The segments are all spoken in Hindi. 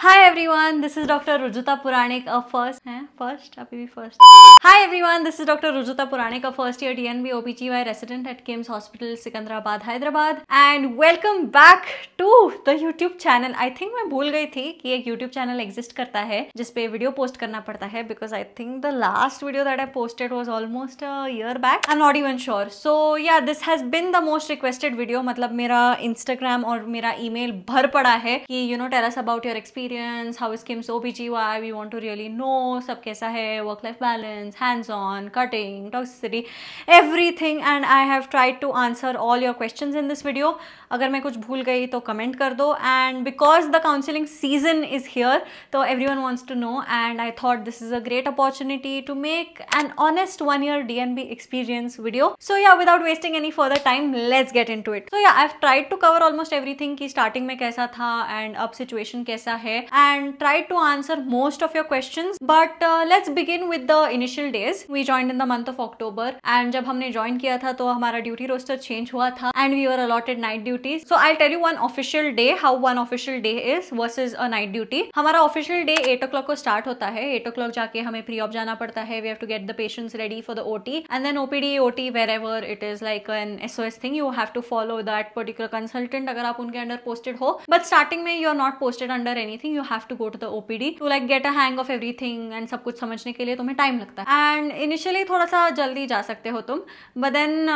Hi everyone, this is Dr. Rujuta Puranik, a first year DNB OBGY resident at KIMS Hospital, Secunderabad, Hyderabad, and welcome back to the YouTube channel. I think मैं भूल गई थी कि एक YouTube channel exist करता है जिसपे वीडियो पोस्ट करना पड़ता है because I think the last video that I posted was almost a year back. I'm not even sure. So yeah, this has been the most requested video. मतलब मेरा Instagram और मेरा email भर पड़ा है कि tell us about your experience, how is KIMS OBGY, we want to really know सब कैसा है, work life balance, hands on, cutting, toxicity, everything, and I have tried to answer all your questions in this video. अगर मैं कुछ भूल गई तो कमेंट कर दो. And because the counseling season is here, so everyone wants to know, and I thought this is a great opportunity to make an honest 1-year DNB experience video. So yeah, without wasting any further time, let's get into it. So yeah, I've tried to cover almost everything कि starting में कैसा था and अब situation कैसा है, and tried to answer most of your questions. But let's begin with the initial days. We joined in the month of October, and जब हमने join किया था तो हमारा duty roster change हुआ था and we were allotted night duty. So I'll tell you one official day, how one official day is versus a night duty. हमारा official day 8 o'clock को start होता है. 8 o'clock जाके हमें pre-op जाना पड़ता है. We have to get the patients ready for the OT, and then OPD, OT, wherever it is like an SOS thing, you have to follow that particular consultant अगर आप उनके under posted हो. But starting में you are not posted under anything. You have to go to the OPD to like get a hang of everything, and सब कुछ समझने के लिए तुम्हें time लगता है. And initially थोड़ा सा जल्दी जा सकते हो तुम, but then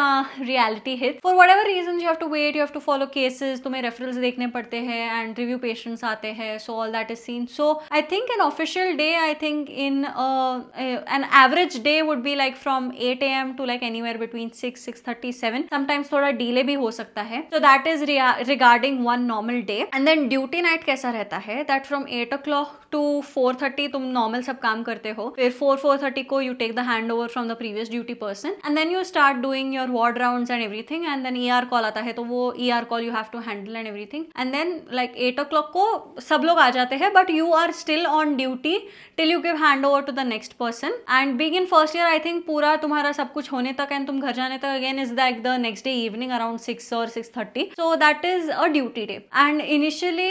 reality hits. For whatever reasons you have to wait, you have to follow cases, तुम्हें referrals देखने पड़ते हैं and review patients आते हैं, so all that is seen. So I think an official day, I think in an average day would be like from 8 AM to like anywhere between 6:30, 7. Sometimes थोड़ा delay भी हो सकता है. So that is regarding one normal day. And then duty night कैसा रहता है? That from 8 o'clock to 4:30 तुम normal सब काम करते हो. फिर 4:30 को you take the handover from the previous duty person, and then you start doing your ward rounds and everything, and then ER call आता है तो वो ER call you have to handle and everything, and then like 8 o'clock को सब लोग आ जाते हैं, but you are still on duty till you give handover to the next person. And being in first year, I think पूरा तुम्हारा सब कुछ होने तक and तुम घर जाने तक again is like the next day evening around 6 or 6:30. So that is a duty day. And initially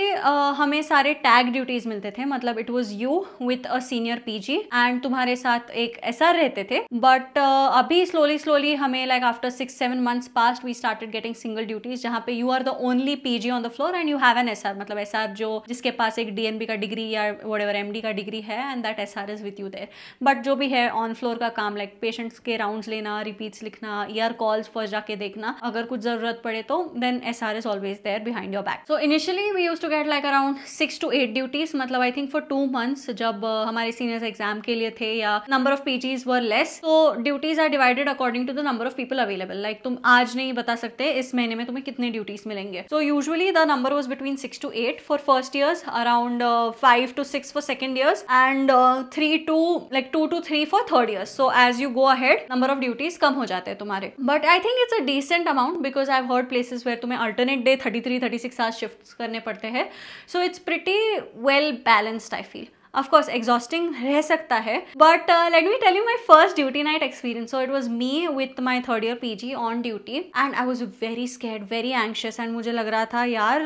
हमें सारे tag duties मिलते थे, मतलब it was you with a senior PG and तुम्हारे साथ एक SR रहते थे. But अभी slowly हमें like after 6-7 months passed, we started getting single duties जहाँ पे you are the only PG on the floor and you have an SR, मतलब SR जो जिसके पास एक DNB का डिग्री या whatever MD का डिग्री है, and that SR is with you there. But जो भी है on floor का काम like patients के rounds लेना, repeats लिखना, ER calls first जाके देखना, अगर कुछ जरूरत पड़े तो then SR is always there behind your back. So initially we used to get like around 6 to 8 duties, मतलब I think for 2 months जब हमारे seniors exam के लिए थे या number of PGs were less, so duties are divided according to the number of people available. Like तुम आज नहीं बता सकते इस महीने में तुम्हें कितने duties मिलेंगे. So usually the number was between 6 to 8 for first years, around 5 to 6 for second years, and 2 to 3 for third years. So as you go ahead, number of duties कम हो जाते हैं तुम्हारे. But I think it's a decent amount because I've heard places where तुम्हें alternate day 33-36 hours shifts करने पड़ते हैं. So it's pretty well balanced, I feel. Of course, exhausting रह सकता है, but let me tell you my first duty night experience. So it was me with my third year PG on duty, and I was very scared, very anxious, and मुझे लग रहा था यार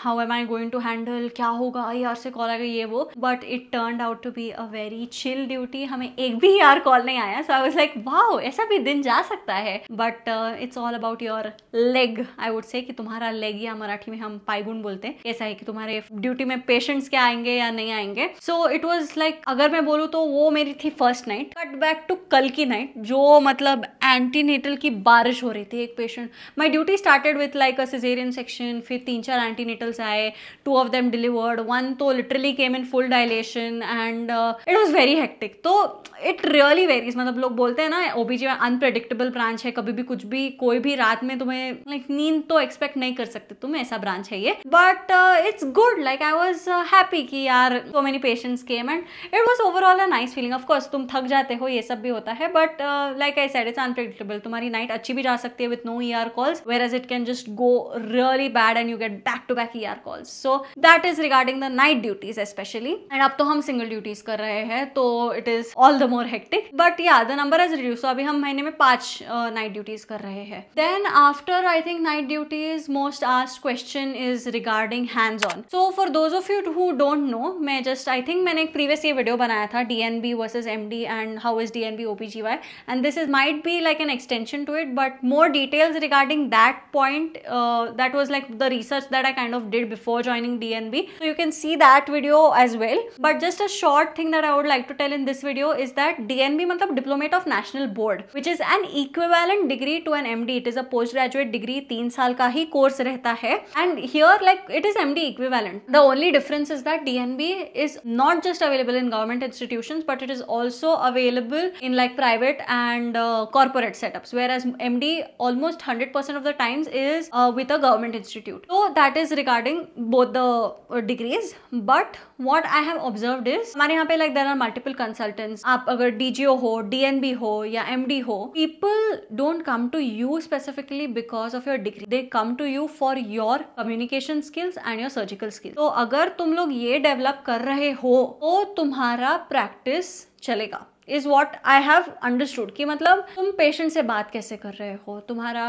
how am I going to handle, क्या होगा, ER से कॉल आएगा ये वो. But it turned out to be a very chill duty. हमें एक भी ER कॉल नहीं आया. So I was like wow, ऐसा भी दिन जा सकता है. But it's all about your leg, I would say, कि तुम्हारा leg, या मराठी में हम पायगुण बोलते हैं, ऐसा है कि तुम्हारे ड्यूटी में पेशेंट्स क्या आएंगे या नहीं आएंगे. So it was like, अगर मैं बोलूँ तो वो मेरी थी first night. Cut back to कल की नाइट, जो मतलब एंटीनेटल की बारिश हो रही थी. एक patient, my duty started with like a caesarean section, फिर 3-4 एंटीनेटल्स आए, 2 of them डिलीवर्ड, 1 तो literally came in full dilation, and it was very hectic. तो इट रियली वेरीज, मतलब लोग बोलते हैं ना OBGY अनप्रेडिक्टेबल ब्रांच है, कभी भी कुछ भी, कोई भी रात में तुम्हें लाइक नींद तो एक्सपेक्ट नहीं कर सकते तुम, ऐसा ब्रांच है ये. But it's good, like I was happy कि यार so many patients came and it was overall a nice feeling. Of course तुम थक जाते हो, ये सब भी होता है, but like I said, it's unpredictable, तुम्हारी नाइट अच्छी भी जा सकती है with no ER calls, whereas it can just go really bad and you get back to back ER calls. So that is regarding the night duties especially. And अब तो हम single duties कर रहे हैं तो it is all the more hectic. But yeah, the number has reduced. So अभी हम महीने में 5 night duties कर रहे हैं. Then after I think night duties, most asked question is regarding hands-on. So for those of you who don't know, मैं just I think मैंने एक previous ये video बनाया था DNB versus MD and how is DNB OBGY, and this is might be like an extension to it, but more details regarding that point, that was like the research that I kind of did before joining DNB, so you can see that video as well. But just a short thing that I would like to tell in this video is that DNB मतलब Diplomate of National Board, which is an equivalent degree to an MD. It is a postgraduate degree, 3 साल का ही course रहता है, and here like it is MD equivalent. The only difference is that DNB is not just available in government institutions, but it is also available in like private and corporate setups, whereas MD almost 100% of the times is with a government institute. So that is regarding both the degrees. But what I have observed is हमारे यहाँ पे like there are multiple consultants. आप अगर DGO हो, DNB हो या MD हो, people don't come to you specifically because of your degree. They come to you for your communication skills and your surgical skills. तो अगर तुम लोग ये डेवलप कर रहे हो तो तुम्हारा प्रैक्टिस चलेगा, is what I have understood. कि मतलब तुम पेशेंट से बात कैसे कर रहे हो, तुम्हारा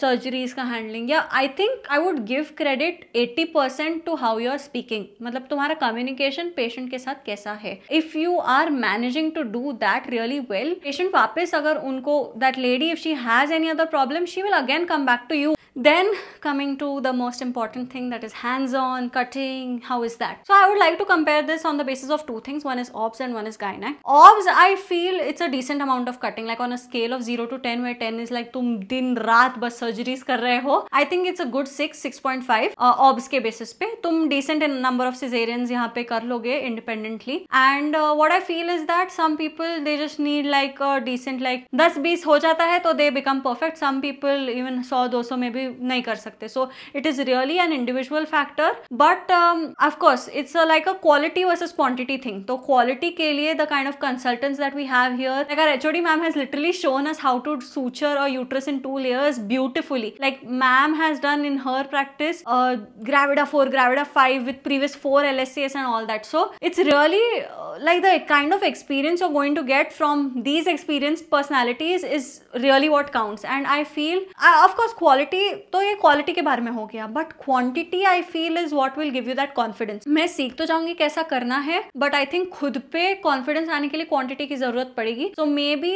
सर्जरीज का हैंडलिंग, या I think I would give credit 80% to how you are speaking. मतलब तुम्हारा कम्युनिकेशन पेशेंट के साथ कैसा है. If you are managing to do that really well, patient वापस अगर उनको that lady if she has any other problem, she will again come back to you. Then coming to the most important thing, that is hands-on cutting. How is that? So I would like to compare this on the basis of two things. One is OBS and one is gynac. OBS, I feel it's a decent amount of cutting, like on a scale of 0 to 10, where 10 is like तुम दिन रात बस surgeries कर रहे हो. I think it's a good 6.5 OBS के basis पे तुम decent in number of cesareans यहाँ पे कर लोगे independently. And what I feel is that some people they just need like a decent like 10-20 हो जाता है तो they become perfect. Some people even 100-200 में भी नहीं कर सकते. So it is really an individual factor, but of course it's like a quality versus quantity thing. तो quality के लिए the kind of consultants that we have here, like our HOD ma'am has literally shown us how to suture a uterus in 2 layers beautifully. Like ma'am has done in her practice Gravida 4, Gravida 5 with previous 4 LSCs and all that. So it's really like the kind of experience you're going to get from these experienced personalities is really what counts. And I feel of course quality, तो ये क्वालिटी के बारे में हो गया, but quantity I feel is what will give you that confidence. मैं सीख तो जाऊंगी कैसा करना है, बट आई थिंक खुद पे कॉन्फिडेंस आने के लिए क्वांटिटी की जरूरत पड़ेगी. So may be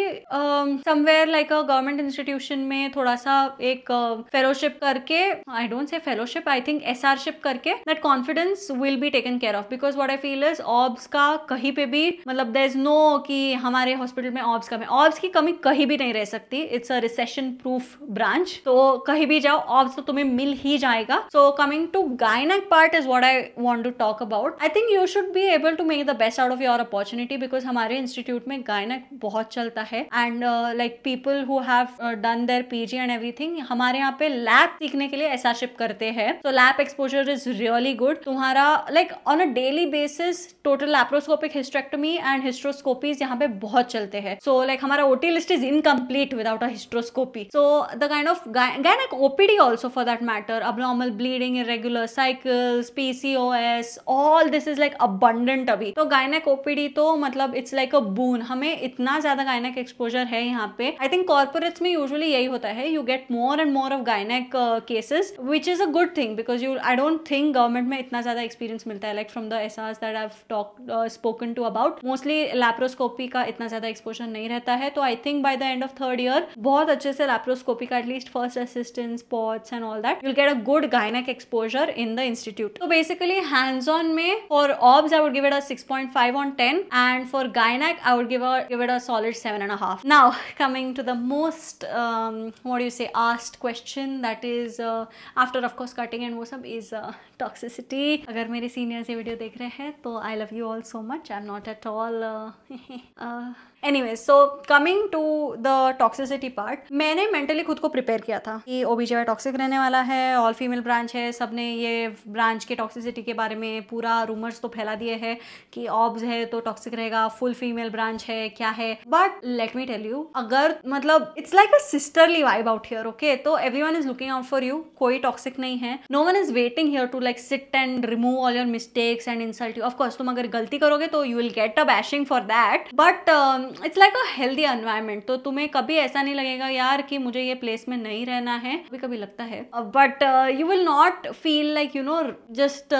somewhere like a government institution में थोड़ा सा एक फेलोशिप करके, I don't say fellowship, I think SRशिप करके that confidence will be taken care of. Because what I feel is obs का कहीं पे भी मतलब देयर इज नो कि हमारे हॉस्पिटल में ऑब्स कम है. ऑब्स की कमी कहीं भी नहीं रह सकती. It's a recession proof branch, तो कहीं भी जाओ ऑब्स तो तुम्हें मिल ही जाएगा. सो कमिंग टू गायनेक part is what I want to talk about. I think you should be able to make the best out of your opportunity, because हमारे इंस्टीट्यूट में गायनेक बहुत चलता है. And like people who have done their PG and everything, हमारे यहाँ पे लैब सीखने के लिए SRशिप करते हैं. तो lab exposure is really good. तुम्हारा like on a daily basis total laparoscopic hysterectomy and hysteroscopies यहाँ पे बहुत चलते हैं. सो लाइक हमारा OT list is incomplete without a hysteroscopy. So the kind of gynaec OPD also for that matter, abnormal bleeding, irregular cycles, PCOS, all this is like abundant अभी. तो गायनेक OPD तो मतलब it's like a boon. हमें इतना ज्यादा गायनेक एक्सपोजर है यहाँ पे. I think corporates में usually यही होता है, you get more and more of gynec cases, which is a good thing because I don't think government में इतना ज्यादा experience मिलता है. Like from the SRs that I've spoken to about, mostly laparoscopy का इतना ज्यादा exposure नहीं रहता है. तो I think by the end of 3rd year बहुत अच्छे से laparoscopy का at least first assistance, POTS and all that, you'll get a good gynec exposure in the institute. So basically hands-on में for OBS I would give it a 6.5 on 10, and for gynec I would give it a solid 7.5. Now coming to the most what do you say asked question, that is after of course cutting and वो सब is toxicity. अगर मेरे सीनियर्स ये वीडियो देख रहे हैं तो I love you all so much. I'm not at all anyway, so coming to the toxicity part, मैंने मेंटली खुद को प्रिपेयर किया था कि OBGY टॉक्सिक रहने वाला है, ऑल फीमेल ब्रांच है, सबने ये ब्रांच के टॉक्सिसिटी के बारे में पूरा रूमर्स तो फैला दिए हैं कि ऑब्स है तो टॉक्सिक रहेगा, फुल फीमेल ब्रांच है, क्या है। But let me tell you, अगर मतलब it's like a sisterly vibe out here, okay. तो everyone is looking out for you, कोई टॉक्सिक नहीं है, no one is waiting here to like sit and remove all your mistakes and insult you. Of course तुम अगर गलती करोगे तो you will get a bashing for that, but it's like a healthy environment. तो तुम्हें कभी ऐसा नहीं लगेगा यार कि मुझे ये प्लेस में नहीं रहना है, कभी कभी लगता है, but you will not feel like you know just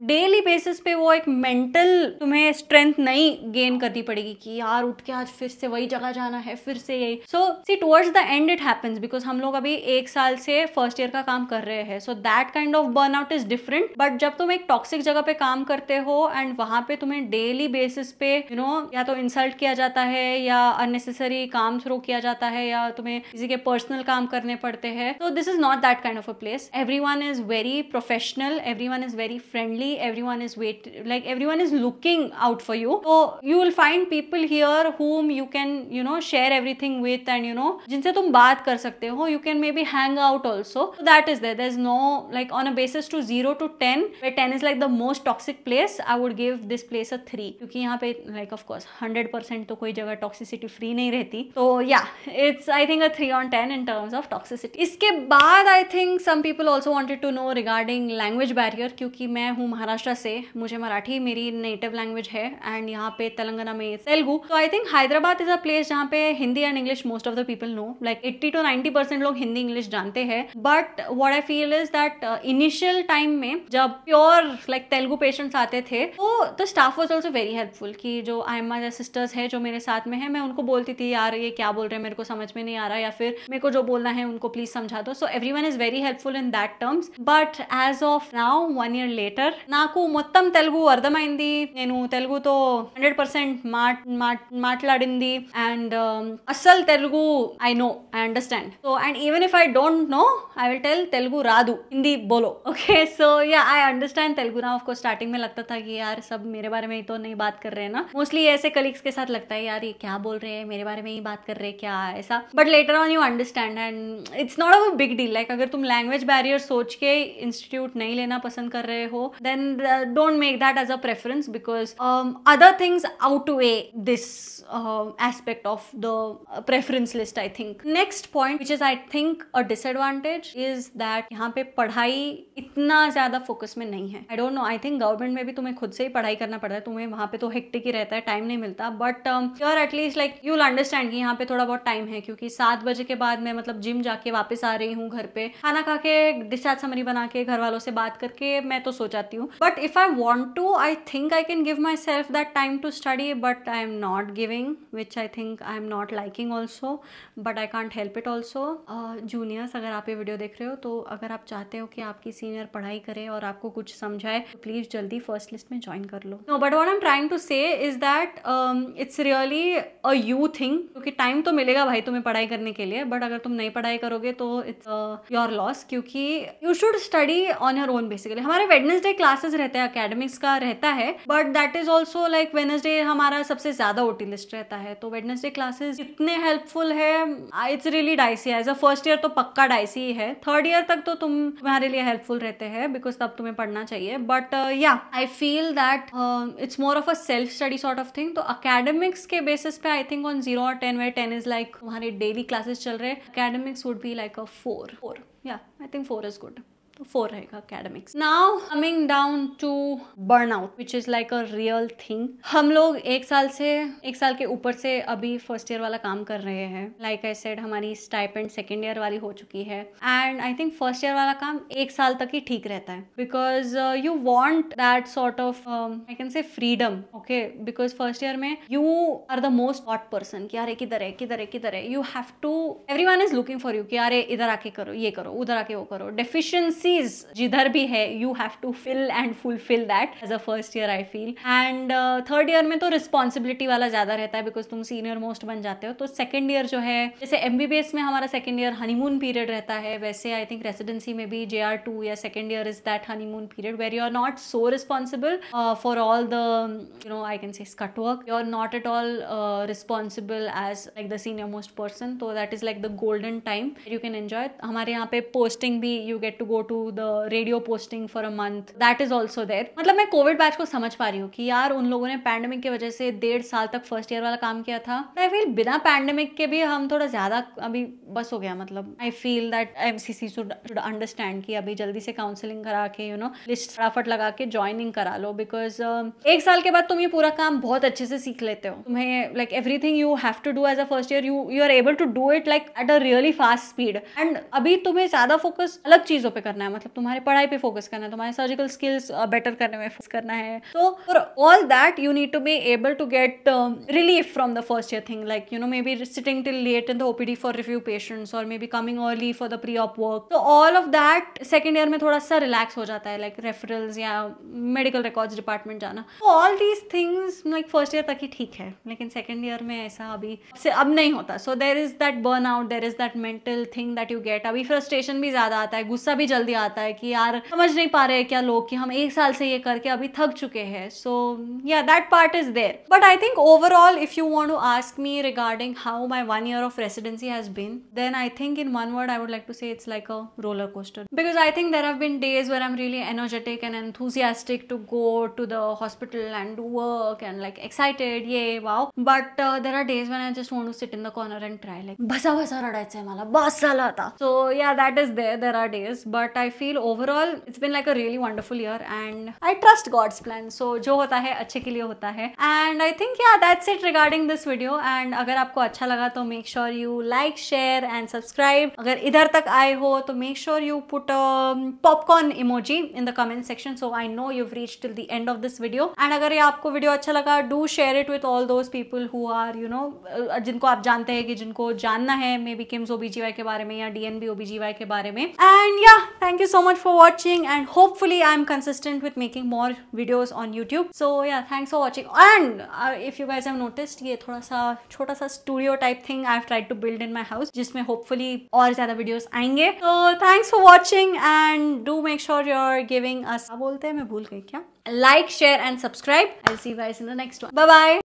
daily basis पे वो एक मेंटल तुम्हें स्ट्रेंथ नहीं गेन करनी पड़ेगी कि यार उठ के आज फिर से वही जगह जाना है, फिर से यही। So see towards the end it happens, because हम लोग अभी 1 साल से फर्स्ट ईयर का काम कर रहे हैं, so that kind of burnout is different. But जब तुम एक टॉक्सिक जगह पे काम करते हो एंड वहां पे तुम्हें डेली बेसिस पे यू नो या तो इंसल्ट किया जाता है या अननेसेसरी काम थ्रो किया जाता है या तुम्हें किसी के पर्सनल काम करने पड़ते हैं, तो this is not that kind of a place. Everyone is very professional, everyone is very friendly, everyone is everyone is looking out for you. So you will find people here whom you can share everything with and जिनसे तुम बात कर सकते हो. You can maybe hang out also. So that is there. There's no like on a basis to 0 to 10 where 10 is like the most toxic place. I would give this place a 3 क्योंकि यहाँ पे like of course 100% तो कोई जगह toxicity free नहीं रहती. तो yeah, it's I think a 3 on 10 in terms of toxicity. इसके बाद I think some people also wanted to know regarding language barrier क्योंकि मैं हूँ महाराष्ट्र से, मुझे मराठी मेरी नेटिव लैंग्वेज है एंड यहाँ पे तेलंगाना में तेलुगु. तो I think Hyderabad is a place जहाँ पे Hindi and English most of the people know, like 80 to 90% लोग हिंदी इंग्लिश जानते हैं. But what I feel is that initial time में जब प्योर लाइक तेलुगु पेशेंट्स आते थे तो the staff was also very helpful कि जो आयमा सिस्टर्स है जो मेरे साथ में है, मैं उनको बोलती थी यार ये क्या बोल रहे हैं मेरे को समझ में नहीं आ रहा, या फिर मेरे को जो बोलना है उनको प्लीज समझा दो. So everyone is very helpful in that terms. But as of now 1 year later నాకు మొత్తం తెలుగు అర్థమైంది. నేను తెలుగుతో 100% మాట్లాడింది అండ్ అస్సలు Telugu I know, I understand. So and even if I don't know I will tell Telugu रादू हिंदी बोलो. ओके सो या आई अंडरस्टैंड तेलुगु ना. ऑफ कोर्स स्टार्टिंग में लगता था कि यार सब मेरे बारे में ही तो नहीं बात कर रहे हैं ना. मोस्टली ऐसे कलीग्स के साथ लगता है यार ये क्या बोल रहे हैं, मेरे बारे में ही बात कर रहे हैं क्या, ऐसा. But later on you understand and it's not a big deal. Like अगर तुम लैंग्वेज बैरियर सोच के इंस्टीट्यूट नहीं लेना पसंद कर रहे हो then don't make that as a preference because other things outweigh this aspect of the preference list I think. Next point which is I think a disadvantage is that यहाँ पे पढ़ाई इतना ज्यादा फोकस में नहीं है. I don't know, I think government में भी तुम्हें खुद से ही पढ़ाई करना पड़ता है, तुम्हें वहाँ पे तो हेक्टिक ही रहता है, टाइम नहीं मिलता. But your at least like you will understand कि यहाँ पे थोड़ा बहुत टाइम है क्योंकि 7 बजे के बाद मैं मतलब जिम जाके वापस आ रही हूँ घर पे, खाना खा के डिस्चार्ज समरी बना के घर वालों से बात करके मैं तो सो जाती हूँ. But if I want to I think I can give my self that time to study, but I am not giving, which I think I am not liking also. But I can't help it also. Juniors अगर आप ये वीडियो देख रहे हो तो अगर आप चाहते हो कि आपकी सीनियर पढ़ाई करे और आपको कुछ समझाए तो प्लीज जल्दी फर्स्ट लिस्ट में ज्वाइन कर लो. No but what I am trying to say is that it's really a you thing क्योंकि टाइम तो मिलेगा भाई तुम्हें पढ़ाई करने के लिए, बट अगर तुम नहीं पढ़ाई करोगे तो इट्स योर लॉस क्योंकि you should study on your own basically. हमारे वेडनेसडे क्लासेस रहते हैं, एकेडमिक्स का रहता है, but that is also like Wednesday हमारा सबसे ज्यादा ओटी लिस्ट रहता है. तो वेडनेसडे क्लासेस इतने हेल्पफुल है, it's really dicey. As a first year तो पक्का डाइसी है, थर्ड ईयर तक तो तुम्हारे लिए हेल्पफुल रहते हैं बिकॉज तब तुम्हें पढ़ना चाहिए. बट या I feel that it's more of a self study sort of thing. तो अकेडमिक्स के बेसिस पे आई थिंक ऑन 0 और 10 वेयर 10 इज लाइक तुम्हारे डेली क्लासेस चल रहे हैं, अकेडमिक्स वुड बी लाइक अ 4. या आई थिंक 4 इज गुड. 4 रहेगा academics. Now coming down to burnout which is like a real thing. हम लोग 1 साल के ऊपर से अभी फर्स्ट ईयर वाला काम कर रहे हैं. Like I said हमारी स्टाइपेंड सेकेंड ईयर वाली हो चुकी है and I think first year वाला काम 1 साल तक ही ठीक रहता है because you want that sort of I can say freedom. Okay because first year में you are the most hot person कि यार किधर है. You have to, everyone is looking for you कि यार इधर आके करो, ये करो, उधर आके वो करो. डेफिशिएंसी वैकेंसीज जिधर भी है you have to fill and fulfil that as a first year I feel. And third year में तो रिस्पॉन्सिबिलिटी वाला ज्यादा रहता है बिकॉज तुम सीनियर मोस्ट बन जाते हो। तो सेकंड ईयर जो है, जैसे एमबीबीएस में हमारा सेकंड ईयर हनीमून पीरियड रहता है, वैसे आई थिंक रेसिडेंसी में भी JR2 या second year is that honeymoon period where you are not so responsible for all the I can say scut work, you are not at all responsible as like the senior most person. तो that is like the golden time you can enjoy. हमारे यहाँ पे पोस्टिंग भी, you get to go to the radio posting for a month, that is also there. मतलब मैं कोविड बैच को समझ पा रही हूँ कि यार उन लोगों ने पैंडेमिक की वजह से 1.5 साल तक फर्स्ट ईयर वाला काम किया था। आई फील बिना पैंडेमिक के भी हम थोड़ा ज्यादा अभी बस हो गया। मतलब I feel that MCC should understand कि अभी जल्दी से काउंसलिंग करा के लिस्ट फटाफट लगा के ज्वाइनिंग करा लो, बिकॉज 1 साल के बाद तुम ये पूरा काम बहुत अच्छे से सीख लेते हो। तुम्हें like everything you have to do as a first year, you are able to do it like at a really fast speed. And अभी तुम्हें ज्यादा फोकस अलग चीजों पे करना है, मतलब तुम्हारी पढ़ाई पे फोकस करना है, तुम्हारे सर्जिकल स्किल्स बेटर करने में फोकस करना है। तो for all that you need to be able to get relief from the first year thing, like maybe sitting till late in the OPD for review patients or maybe coming early for the pre-op work. So all of that second year में थोड़ा सा relax हो जाता है, like referrals या medical records department जाना। So all these things like first year तक ही ठीक है, लेकिन second year में ऐसा अभी से अब नहीं होता। So there is that burnout, there is that mental thing that you get। अभी frustration भी ज्यादा आता है, गुस्सा भी जल्दी आता है कि यार समझ नहीं पा रहे क्या लोग कि हम 1 साल से ये करके अभी थक चुके हैं। So yeah, that part is there. But I think overall, if you want to ask me regarding how my 1 year of residency has been, then I think in one word I would like to say it's like a roller coaster. Because I think there have been days where I'm really energetic and enthusiastic to go to the hospital and do work and like excited, yay, wow. But there are days when I just want to sit in the corner and cry, like basa basa रडायचंय मला, बस झालं आता. So yeah, that is there. There are days, but I feel overall it's been like a really wonderful year and I trust God's plan. So जो होता है अच्छे के लिए होता है. And I think yeah, that's it regarding this video. And अगर आपको अच्छा लगा तो make sure you like, share and subscribe. अगर इधर तक आए हो तो make sure you put a popcorn emoji in the comment section so I know you've reached till the end of this video. And अगर ये आपको वीडियो अच्छा लगा, do share it with all those people who are जिनको आप जानते हैं कि जिनको जानना है मे बी KIMS OBGY के बारे में या DNB OBGY के बारे में. And yeah, thank you so much for watching and hopefully I'm consistent with making more videos on YouTube. So yeah, thanks for watching. And if you guys have noticed, ये थोड़ा सा छोटा सा studio type thing I have tried to build in my house, जिसमें होपफुली और ज्यादा वीडियोस आएंगे. तो thanks for watching and do make sure you are giving us, बोलते हैं मैं भूल गई क्या, like, share and subscribe. I will see you guys in the next one. Bye bye.